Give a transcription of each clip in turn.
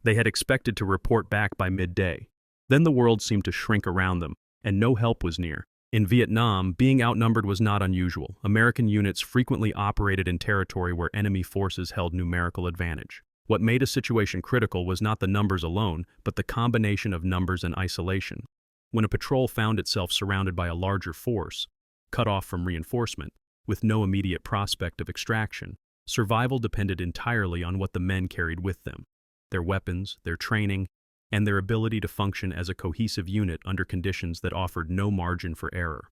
They had expected to report back by midday. Then the world seemed to shrink around them, and no help was near. In Vietnam, being outnumbered was not unusual. American units frequently operated in territory where enemy forces held numerical advantage. What made a situation critical was not the numbers alone, but the combination of numbers and isolation. When a patrol found itself surrounded by a larger force, cut off from reinforcement, with no immediate prospect of extraction, survival depended entirely on what the men carried with them, their weapons, their training, and their ability to function as a cohesive unit under conditions that offered no margin for error.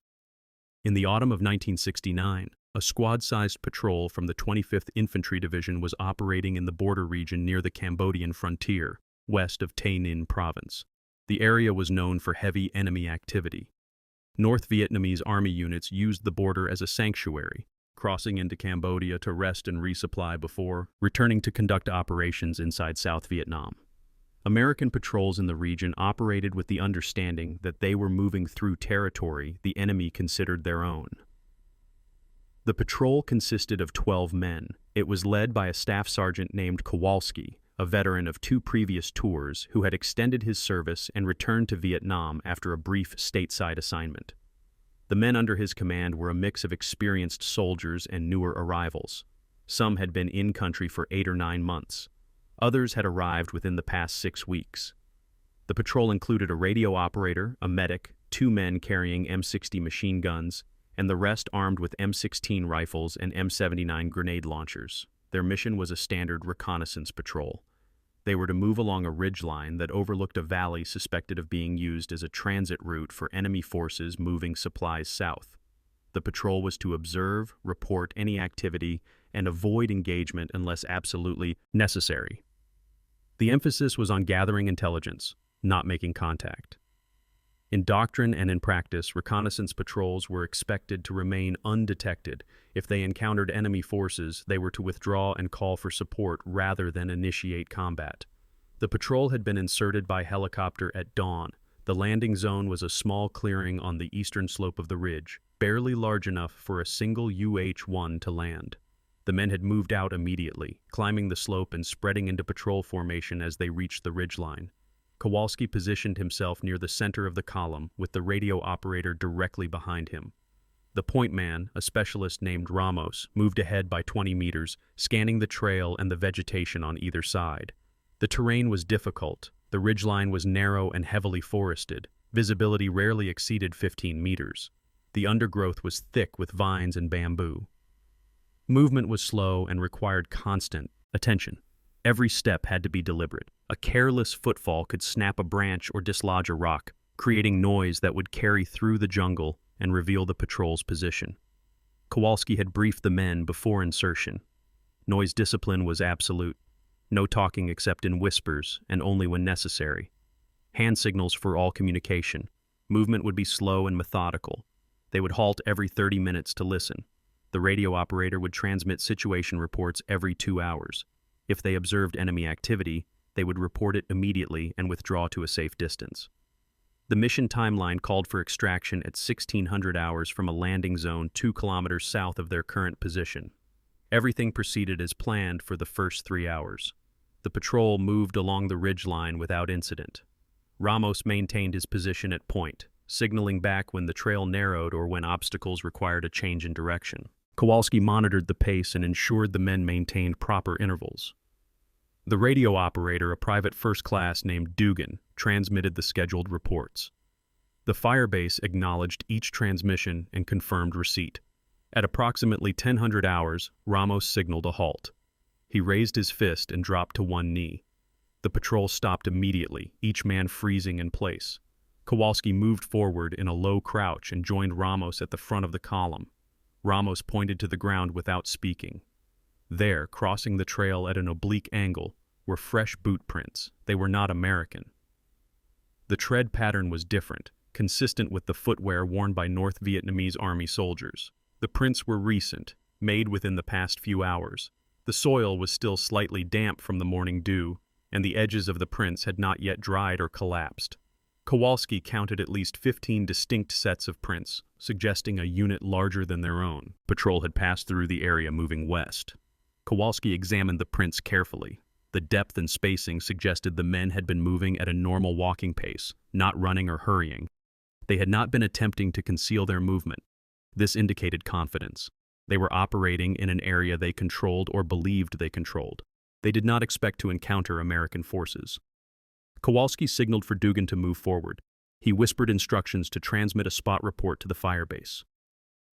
In the autumn of 1969, a squad-sized patrol from the 25th Infantry Division was operating in the border region near the Cambodian frontier, west of Tay Ninh Province. The area was known for heavy enemy activity. North Vietnamese army units used the border as a sanctuary, crossing into Cambodia to rest and resupply before returning to conduct operations inside South Vietnam. American patrols in the region operated with the understanding that they were moving through territory the enemy considered their own. The patrol consisted of 12 men. It was led by a staff sergeant named Kowalski, a veteran of 2 previous tours who had extended his service and returned to Vietnam after a brief stateside assignment. The men under his command were a mix of experienced soldiers and newer arrivals. Some had been in country for 8 or 9 months. Others had arrived within the past 6 weeks. The patrol included a radio operator, a medic, 2 men carrying M60 machine guns, and the rest armed with M16 rifles and M79 grenade launchers. Their mission was a standard reconnaissance patrol. They were to move along a ridgeline that overlooked a valley suspected of being used as a transit route for enemy forces moving supplies south. The patrol was to observe, report any activity, and avoid engagement unless absolutely necessary. The emphasis was on gathering intelligence, not making contact. In doctrine and in practice, reconnaissance patrols were expected to remain undetected. If they encountered enemy forces, they were to withdraw and call for support rather than initiate combat. The patrol had been inserted by helicopter at dawn. The landing zone was a small clearing on the eastern slope of the ridge, barely large enough for a single UH-1 to land. The men had moved out immediately, climbing the slope and spreading into patrol formation as they reached the ridgeline. Kowalski positioned himself near the center of the column, with the radio operator directly behind him. The point man, a specialist named Ramos, moved ahead by 20 meters, scanning the trail and the vegetation on either side. The terrain was difficult. The ridgeline was narrow and heavily forested. Visibility rarely exceeded 15 meters. The undergrowth was thick with vines and bamboo. Movement was slow and required constant attention. Every step had to be deliberate. A careless footfall could snap a branch or dislodge a rock, creating noise that would carry through the jungle and reveal the patrol's position. Kowalski had briefed the men before insertion. Noise discipline was absolute. No talking except in whispers and only when necessary. Hand signals for all communication. Movement would be slow and methodical. They would halt every 30 minutes to listen. The radio operator would transmit situation reports every 2 hours. If they observed enemy activity, they would report it immediately and withdraw to a safe distance. The mission timeline called for extraction at 1600 hours from a landing zone 2 kilometers south of their current position. Everything proceeded as planned for the first 3 hours. The patrol moved along the ridgeline without incident. Ramos maintained his position at point, signaling back when the trail narrowed or when obstacles required a change in direction. Kowalski monitored the pace and ensured the men maintained proper intervals. The radio operator, a private first class named Dugan, transmitted the scheduled reports. The firebase acknowledged each transmission and confirmed receipt. At approximately 1000 hours, Ramos signaled a halt. He raised his fist and dropped to one knee. The patrol stopped immediately, each man freezing in place. Kowalski moved forward in a low crouch and joined Ramos at the front of the column. Ramos pointed to the ground without speaking. There, crossing the trail at an oblique angle, were fresh boot prints. They were not American. The tread pattern was different, consistent with the footwear worn by North Vietnamese army soldiers. The prints were recent, made within the past few hours. The soil was still slightly damp from the morning dew, and the edges of the prints had not yet dried or collapsed. Kowalski counted at least 15 distinct sets of prints, suggesting a unit larger than their own. Patrol had passed through the area moving west. Kowalski examined the prints carefully. The depth and spacing suggested the men had been moving at a normal walking pace, not running or hurrying. They had not been attempting to conceal their movement. This indicated confidence. They were operating in an area they controlled or believed they controlled. They did not expect to encounter American forces. Kowalski signaled for Dugan to move forward. He whispered instructions to transmit a spot report to the firebase.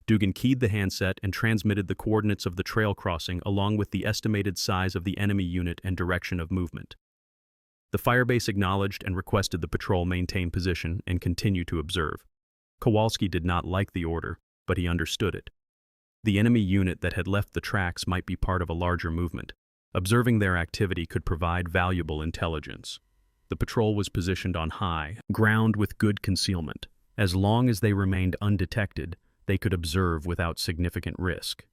Dugan keyed the handset and transmitted the coordinates of the trail crossing along with the estimated size of the enemy unit and direction of movement. The firebase acknowledged and requested the patrol maintain position and continue to observe. Kowalski did not like the order, but he understood it. The enemy unit that had left the tracks might be part of a larger movement. Observing their activity could provide valuable intelligence. The patrol was positioned on high ground with good concealment. As long as they remained undetected, they could observe without significant risk.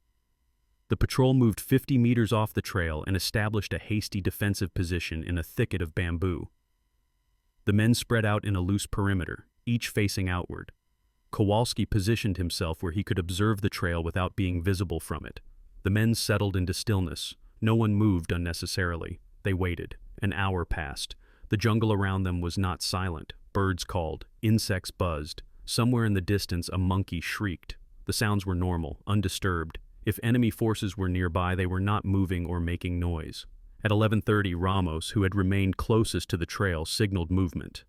The patrol moved 50 meters off the trail and established a hasty defensive position in a thicket of bamboo. The men spread out in a loose perimeter, each facing outward. Kowalski positioned himself where he could observe the trail without being visible from it. The men settled into stillness. No one moved unnecessarily. They waited. An hour passed. The jungle around them was not silent. Birds called. Insects buzzed. Somewhere in the distance, a monkey shrieked. The sounds were normal, undisturbed. If enemy forces were nearby, they were not moving or making noise. At 11:30, Ramos, who had remained closest to the trail, signaled movement.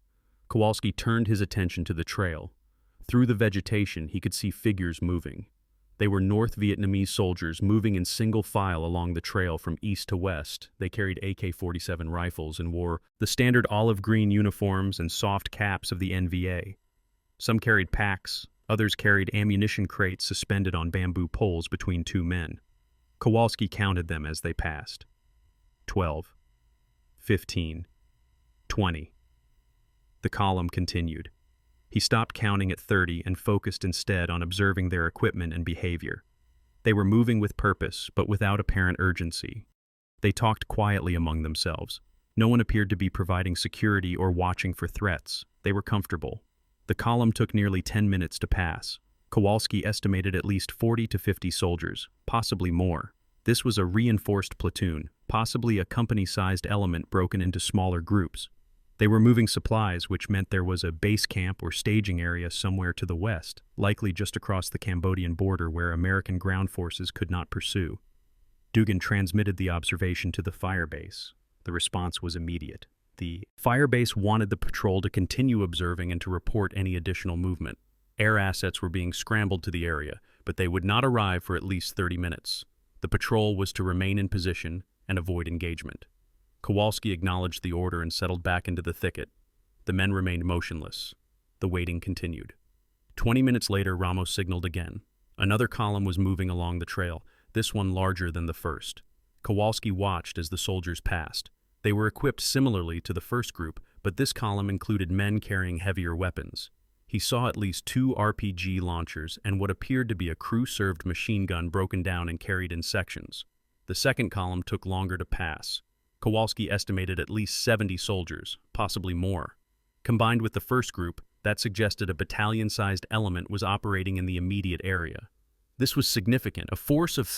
Kowalski turned his attention to the trail. Through the vegetation, he could see figures moving. They were North Vietnamese soldiers moving in single file along the trail from east to west. They carried AK-47 rifles and wore the standard olive-green uniforms and soft caps of the NVA. Some carried packs, others carried ammunition crates suspended on bamboo poles between two men. Kowalski counted them as they passed. 12, 15, 20. The column continued. He stopped counting at 30 and focused instead on observing their equipment and behavior. They were moving with purpose, but without apparent urgency. They talked quietly among themselves. No one appeared to be providing security or watching for threats. They were comfortable. The column took nearly 10 minutes to pass. Kowalski estimated at least 40 to 50 soldiers, possibly more. This was a reinforced platoon, possibly a company-sized element broken into smaller groups. They were moving supplies, which meant there was a base camp or staging area somewhere to the west, likely just across the Cambodian border where American ground forces could not pursue. Dugan transmitted the observation to the firebase. The response was immediate. The firebase wanted the patrol to continue observing and to report any additional movement. Air assets were being scrambled to the area, but they would not arrive for at least 30 minutes. The patrol was to remain in position and avoid engagement. Kowalski acknowledged the order and settled back into the thicket. The men remained motionless. The waiting continued. 20 minutes later, Ramos signaled again. Another column was moving along the trail, this one larger than the first. Kowalski watched as the soldiers passed. They were equipped similarly to the first group, but this column included men carrying heavier weapons. He saw at least 2 RPG launchers and what appeared to be a crew-served machine gun broken down and carried in sections. The second column took longer to pass. Kowalski estimated at least 70 soldiers, possibly more. Combined with the first group, that suggested a battalion-sized element was operating in the immediate area. This was significant. A force of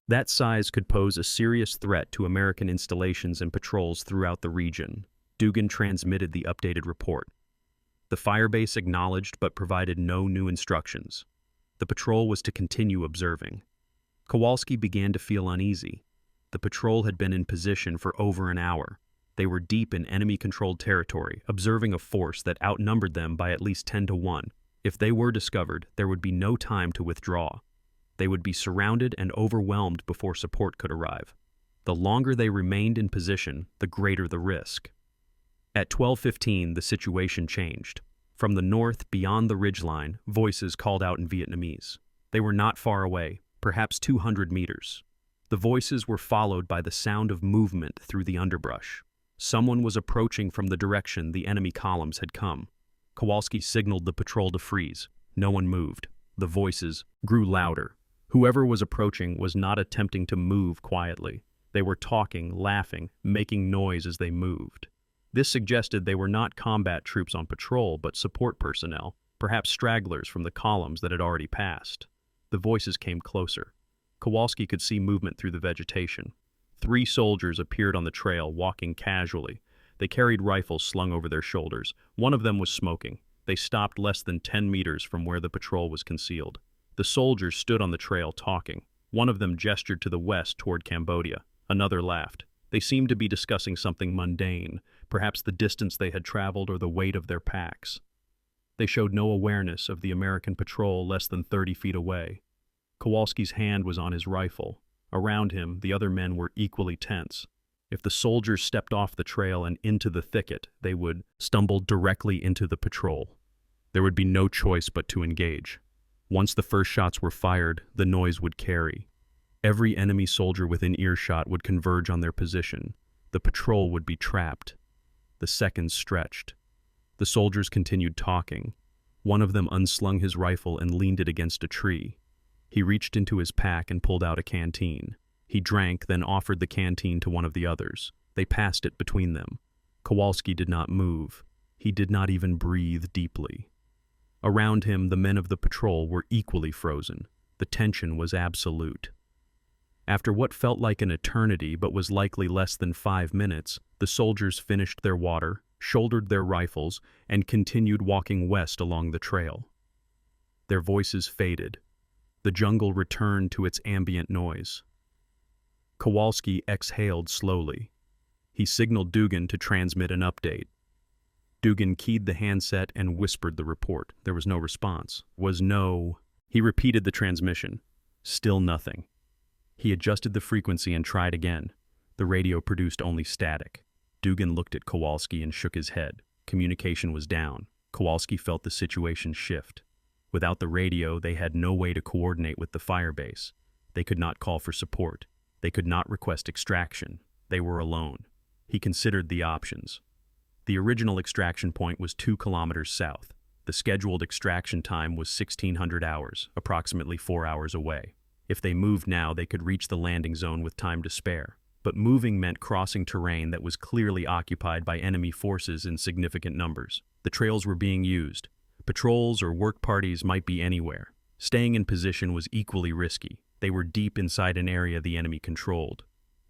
that size could pose a serious threat to American installations and patrols throughout the region. Dugan transmitted the updated report. The firebase acknowledged but provided no new instructions. The patrol was to continue observing. Kowalski began to feel uneasy. The patrol had been in position for over an hour. They were deep in enemy-controlled territory, observing a force that outnumbered them by at least 10 to 1. If they were discovered, there would be no time to withdraw. They would be surrounded and overwhelmed before support could arrive. The longer they remained in position, the greater the risk. At 12:15, the situation changed. From the north, beyond the ridgeline, voices called out in Vietnamese. They were not far away, perhaps 200 meters. The voices were followed by the sound of movement through the underbrush. Someone was approaching from the direction the enemy columns had come. Kowalski signaled the patrol to freeze. No one moved. The voices grew louder. Whoever was approaching was not attempting to move quietly. They were talking, laughing, making noise as they moved. This suggested they were not combat troops on patrol, but support personnel, perhaps stragglers from the columns that had already passed. The voices came closer. Kowalski could see movement through the vegetation. 3 soldiers appeared on the trail, walking casually. They carried rifles slung over their shoulders. One of them was smoking. They stopped less than 10 meters from where the patrol was concealed. The soldiers stood on the trail talking. One of them gestured to the west toward Cambodia. Another laughed. They seemed to be discussing something mundane, perhaps the distance they had traveled or the weight of their packs. They showed no awareness of the American patrol less than 30 feet away. Kowalski's hand was on his rifle. Around him, the other men were equally tense. If the soldiers stepped off the trail and into the thicket, they would stumble directly into the patrol. There would be no choice but to engage. Once the first shots were fired, the noise would carry. Every enemy soldier within earshot would converge on their position. The patrol would be trapped. The seconds stretched. The soldiers continued talking. One of them unslung his rifle and leaned it against a tree. He reached into his pack and pulled out a canteen. He drank, then offered the canteen to one of the others. They passed it between them. Kowalski did not move. He did not even breathe deeply. Around him, the men of the patrol were equally frozen. The tension was absolute. After what felt like an eternity but was likely less than 5 minutes, the soldiers finished their water, shouldered their rifles, and continued walking west along the trail. Their voices faded. The jungle returned to its ambient noise. Kowalski exhaled slowly. He signaled Dugan to transmit an update. Dugan keyed the handset and whispered the report. There was no response. He repeated the transmission. Still nothing. He adjusted the frequency and tried again. The radio produced only static. Dugan looked at Kowalski and shook his head. Communication was down. Kowalski felt the situation shift. Without the radio, they had no way to coordinate with the firebase. They could not call for support. They could not request extraction. They were alone. He considered the options. The original extraction point was 2 kilometers south. The scheduled extraction time was 1600 hours, approximately 4 hours away. If they moved now, they could reach the landing zone with time to spare. But moving meant crossing terrain that was clearly occupied by enemy forces in significant numbers. The trails were being used. Patrols or work parties might be anywhere. Staying in position was equally risky. They were deep inside an area the enemy controlled.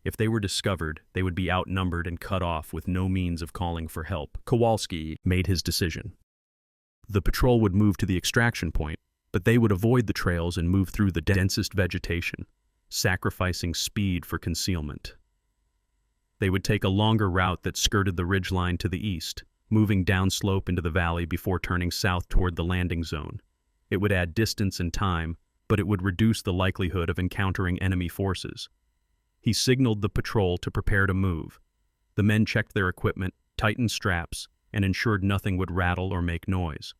If they were discovered, they would be outnumbered and cut off with no means of calling for help. Kowalski made his decision. The patrol would move to the extraction point, but they would avoid the trails and move through the densest vegetation, sacrificing speed for concealment. They would take a longer route that skirted the ridgeline to the east, moving downslope into the valley before turning south toward the landing zone. It would add distance and time, but it would reduce the likelihood of encountering enemy forces. He signaled the patrol to prepare to move. The men checked their equipment, tightened straps, and ensured nothing would rattle or make noise.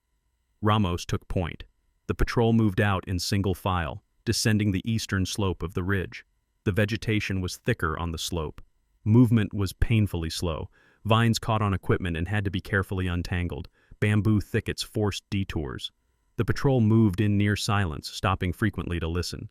Ramos took point. The patrol moved out in single file, descending the eastern slope of the ridge. The vegetation was thicker on the slope. Movement was painfully slow. Vines caught on equipment and had to be carefully untangled. Bamboo thickets forced detours. The patrol moved in near silence, stopping frequently to listen.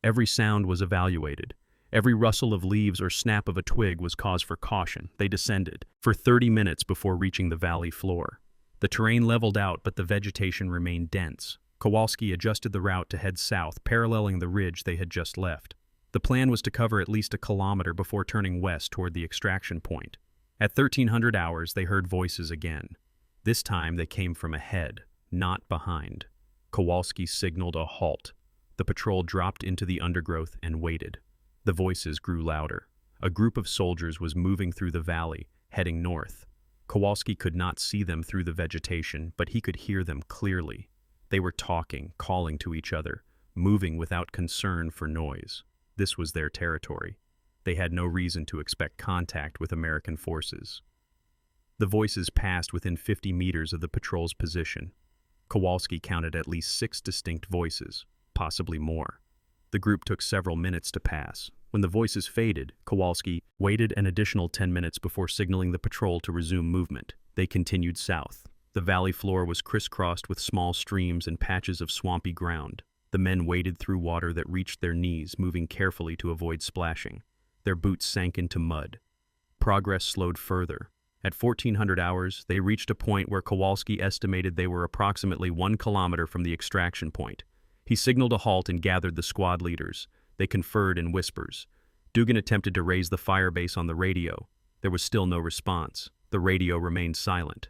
Every sound was evaluated. Every rustle of leaves or snap of a twig was cause for caution. They descended for 30 minutes before reaching the valley floor. The terrain leveled out, but the vegetation remained dense. Kowalski adjusted the route to head south, paralleling the ridge they had just left. The plan was to cover at least a kilometer before turning west toward the extraction point. At 1300 hours, they heard voices again. This time, they came from ahead, not behind. Kowalski signaled a halt. The patrol dropped into the undergrowth and waited. The voices grew louder. A group of soldiers was moving through the valley, heading north. Kowalski could not see them through the vegetation, but he could hear them clearly. They were talking, calling to each other, moving without concern for noise. This was their territory. They had no reason to expect contact with American forces. The voices passed within 50 meters of the patrol's position. Kowalski counted at least 6 distinct voices, possibly more. The group took several minutes to pass. When the voices faded, Kowalski waited an additional 10 minutes before signaling the patrol to resume movement. They continued south. The valley floor was crisscrossed with small streams and patches of swampy ground. The men waded through water that reached their knees, moving carefully to avoid splashing. Their boots sank into mud. Progress slowed further. At 1400 hours, they reached a point where Kowalski estimated they were approximately 1 kilometer from the extraction point. He signaled a halt and gathered the squad leaders. They conferred in whispers. Dugan attempted to raise the firebase on the radio. There was still no response. The radio remained silent.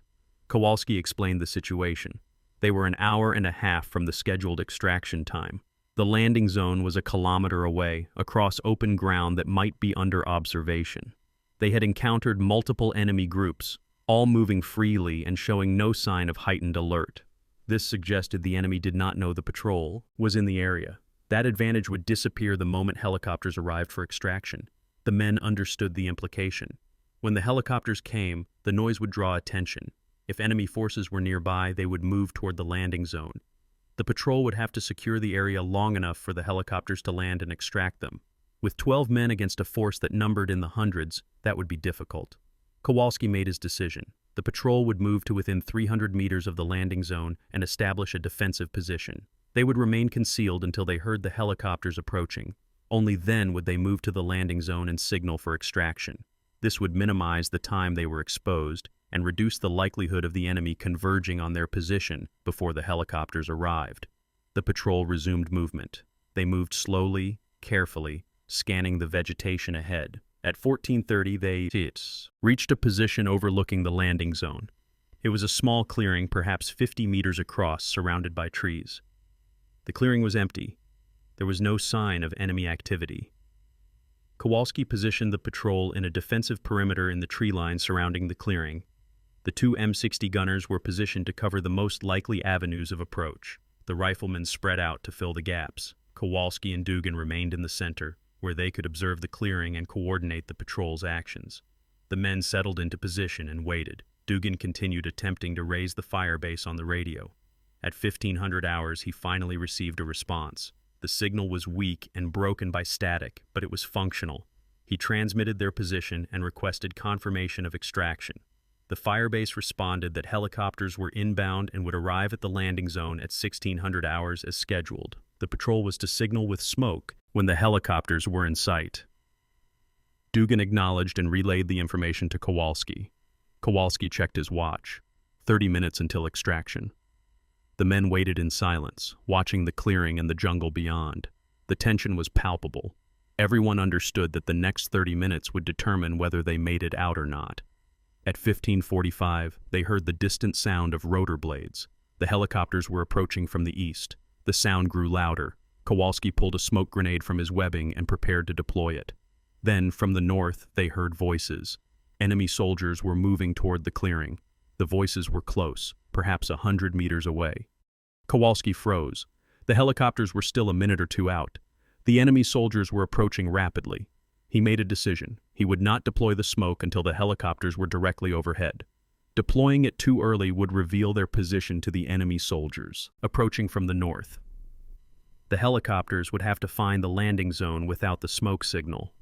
Kowalski explained the situation. They were an hour and a half from the scheduled extraction time. The landing zone was a kilometer away, across open ground that might be under observation. They had encountered multiple enemy groups, all moving freely and showing no sign of heightened alert. This suggested the enemy did not know the patrol was in the area. That advantage would disappear the moment helicopters arrived for extraction. The men understood the implication. When the helicopters came, the noise would draw attention. If enemy forces were nearby, they would move toward the landing zone. The patrol would have to secure the area long enough for the helicopters to land and extract them. With 12 men against a force that numbered in the hundreds, that would be difficult. Kowalski made his decision. The patrol would move to within 300 meters of the landing zone and establish a defensive position. They would remain concealed until they heard the helicopters approaching. Only then would they move to the landing zone and signal for extraction. This would minimize the time they were exposed and reduce the likelihood of the enemy converging on their position before the helicopters arrived. The patrol resumed movement. They moved slowly, carefully, scanning the vegetation ahead. At 14:30, they reached a position overlooking the landing zone. It was a small clearing, perhaps 50 meters across, surrounded by trees. The clearing was empty. There was no sign of enemy activity. Kowalski positioned the patrol in a defensive perimeter in the tree line surrounding the clearing. The two M60 gunners were positioned to cover the most likely avenues of approach. The riflemen spread out to fill the gaps. Kowalski and Dugan remained in the center, where they could observe the clearing and coordinate the patrol's actions. The men settled into position and waited. Dugan continued attempting to raise the firebase on the radio. At 1500 hours, he finally received a response. The signal was weak and broken by static, but it was functional. He transmitted their position and requested confirmation of extraction. The firebase responded that helicopters were inbound and would arrive at the landing zone at 1600 hours as scheduled. The patrol was to signal with smoke when the helicopters were in sight. Dugan acknowledged and relayed the information to Kowalski. Kowalski checked his watch. 30 minutes until extraction. The men waited in silence, watching the clearing and the jungle beyond. The tension was palpable. Everyone understood that the next 30 minutes would determine whether they made it out or not. At 15:45, they heard the distant sound of rotor blades. The helicopters were approaching from the east. The sound grew louder. Kowalski pulled a smoke grenade from his webbing and prepared to deploy it. Then, from the north, they heard voices. Enemy soldiers were moving toward the clearing. The voices were close, perhaps 100 meters away. Kowalski froze. The helicopters were still a minute or two out. The enemy soldiers were approaching rapidly. He made a decision. He would not deploy the smoke until the helicopters were directly overhead. Deploying it too early would reveal their position to the enemy soldiers, approaching from the north. The helicopters would have to find the landing zone without the smoke signal.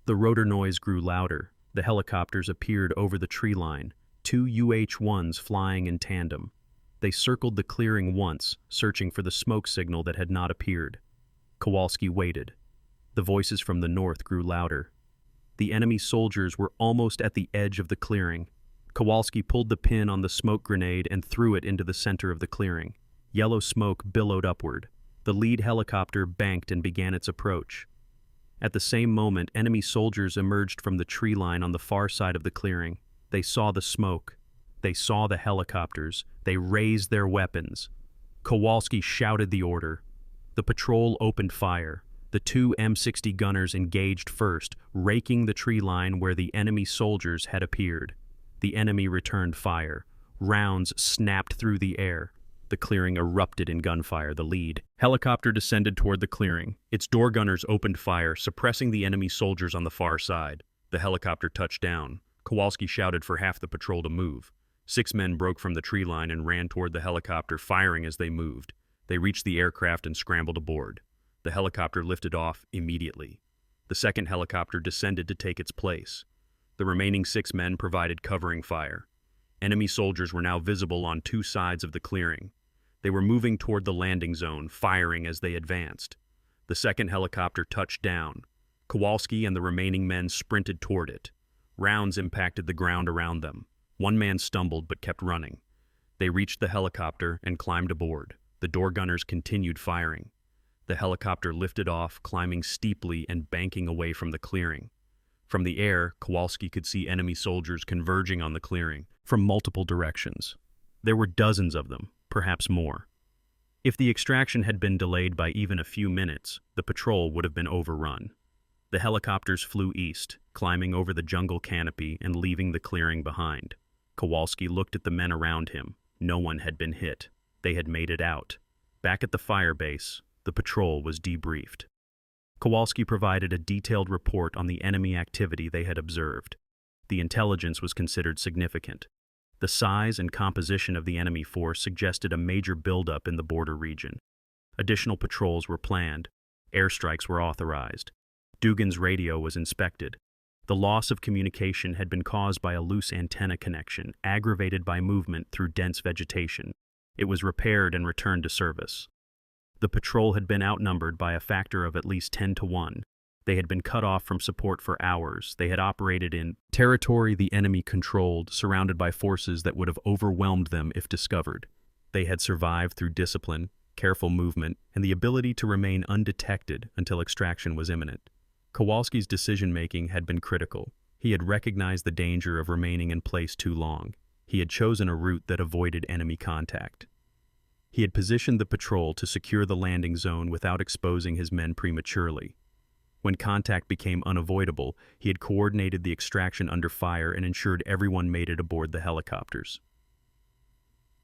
The rotor noise grew louder. The helicopters appeared over the tree line, two UH-1s flying in tandem. They circled the clearing once, searching for the smoke signal that had not appeared. Kowalski waited. The voices from the north grew louder. The enemy soldiers were almost at the edge of the clearing. Kowalski pulled the pin on the smoke grenade and threw it into the center of the clearing. Yellow smoke billowed upward. The lead helicopter banked and began its approach. At the same moment, enemy soldiers emerged from the tree line on the far side of the clearing. They saw the smoke. They saw the helicopters. They raised their weapons. Kowalski shouted the order. The patrol opened fire. The two M60 gunners engaged first, raking the tree line where the enemy soldiers had appeared. The enemy returned fire. Rounds snapped through the air. The clearing erupted in gunfire. The lead helicopter descended toward the clearing. Its door gunners opened fire, suppressing the enemy soldiers on the far side. The helicopter touched down. Kowalski shouted for half the patrol to move. 6 men broke from the tree line and ran toward the helicopter, firing as they moved. They reached the aircraft and scrambled aboard. The helicopter lifted off immediately. The second helicopter descended to take its place. The remaining 6 men provided covering fire. Enemy soldiers were now visible on 2 sides of the clearing. They were moving toward the landing zone, firing as they advanced. The second helicopter touched down. Kowalski and the remaining men sprinted toward it. Rounds impacted the ground around them. 1 man stumbled but kept running. They reached the helicopter and climbed aboard. The door gunners continued firing. The helicopter lifted off, climbing steeply and banking away from the clearing. From the air, Kowalski could see enemy soldiers converging on the clearing from multiple directions. There were dozens of them, perhaps more. If the extraction had been delayed by even a few minutes, the patrol would have been overrun. The helicopters flew east, climbing over the jungle canopy and leaving the clearing behind. Kowalski looked at the men around him. No one had been hit. They had made it out. Back at the fire base, the patrol was debriefed. Kowalski provided a detailed report on the enemy activity they had observed. The intelligence was considered significant. The size and composition of the enemy force suggested a major buildup in the border region. Additional patrols were planned. Airstrikes were authorized. Dugan's radio was inspected. The loss of communication had been caused by a loose antenna connection, aggravated by movement through dense vegetation. It was repaired and returned to service. The patrol had been outnumbered by a factor of at least 10 to 1. They had been cut off from support for hours. They had operated in territory the enemy controlled, surrounded by forces that would have overwhelmed them if discovered. They had survived through discipline, careful movement, and the ability to remain undetected until extraction was imminent. Kowalski's decision-making had been critical. He had recognized the danger of remaining in place too long. He had chosen a route that avoided enemy contact. He had positioned the patrol to secure the landing zone without exposing his men prematurely. When contact became unavoidable, he had coordinated the extraction under fire and ensured everyone made it aboard the helicopters.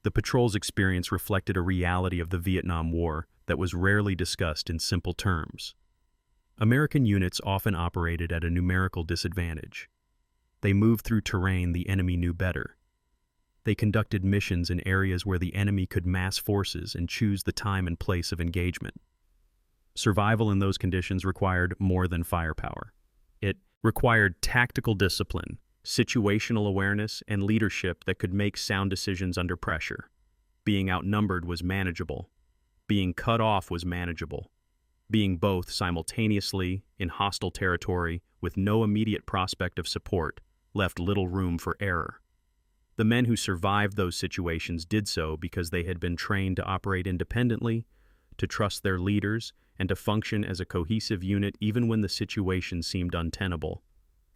The patrol's experience reflected a reality of the Vietnam War that was rarely discussed in simple terms. American units often operated at a numerical disadvantage. They moved through terrain the enemy knew better. They conducted missions in areas where the enemy could mass forces and choose the time and place of engagement. Survival in those conditions required more than firepower. It required tactical discipline, situational awareness, and leadership that could make sound decisions under pressure. Being outnumbered was manageable. Being cut off was manageable. Being both simultaneously in hostile territory with no immediate prospect of support left little room for error. The men who survived those situations did so because they had been trained to operate independently, to trust their leaders, and to function as a cohesive unit even when the situation seemed untenable.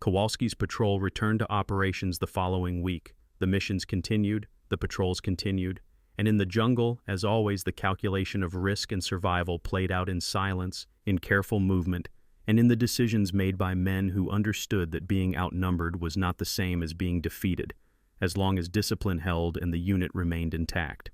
Kowalski's patrol returned to operations the following week. The missions continued, the patrols continued, and in the jungle, as always, the calculation of risk and survival played out in silence, in careful movement, and in the decisions made by men who understood that being outnumbered was not the same as being defeated, as long as discipline held and the unit remained intact.